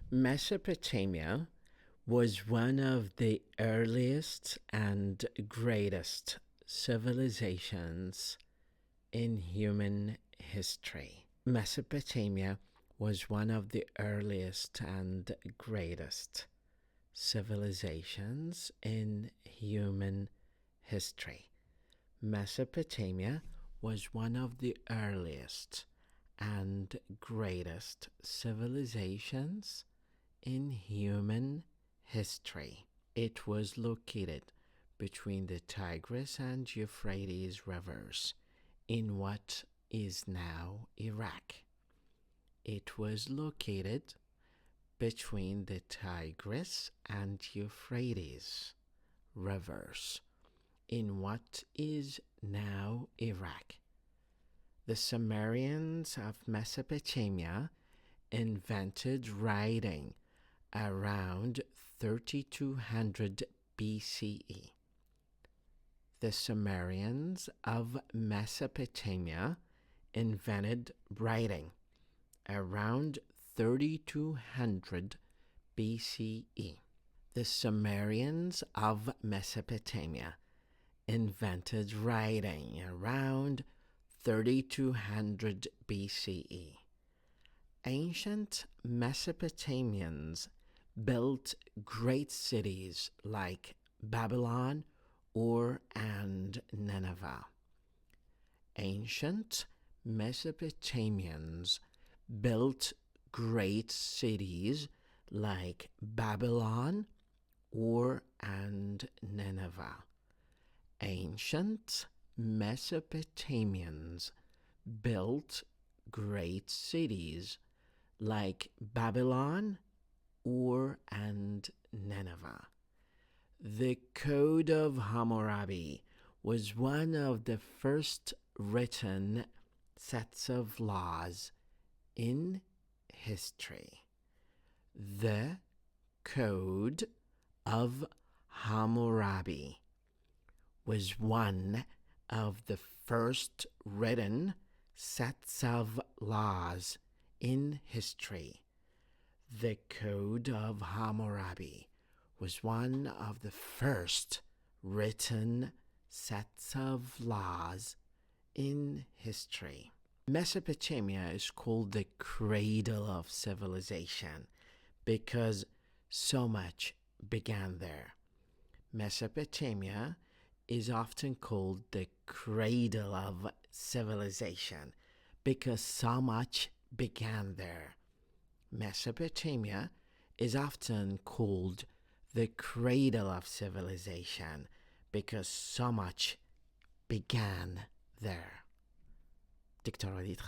Mesopotamia was one of the earliest and greatest civilizations in human history. Mesopotamia was one of the earliest and greatest civilizations in human history. Mesopotamia was one of the earliest and greatest civilizations in human history. It was located between the Tigris and Euphrates rivers in what is now Iraq. It was located between the Tigris and Euphrates rivers in what is now Iraq. The Sumerians of Mesopotamia invented writing around 3200 BCE. The Sumerians of Mesopotamia invented writing around 3200 BCE. The Sumerians of Mesopotamia invented writing around 3200 BCE. Ancient Mesopotamians built great cities like Babylon, Ur, and Nineveh. Ancient Mesopotamians built great cities like Babylon, Ur, and Nineveh. Ancient Mesopotamians built great cities like Babylon, Ur, and Nineveh. The Code of Hammurabi was one of the first written sets of laws in history. The Code of Hammurabi was one of the first written sets of laws in history. The Code of Hammurabi was one of the first written sets of laws in history. Mesopotamia is called the cradle of civilization because so much began there. Mesopotamia is often called the cradle of civilization because so much began there. Mesopotamia is often called the cradle of civilization because so much began there. د.وليد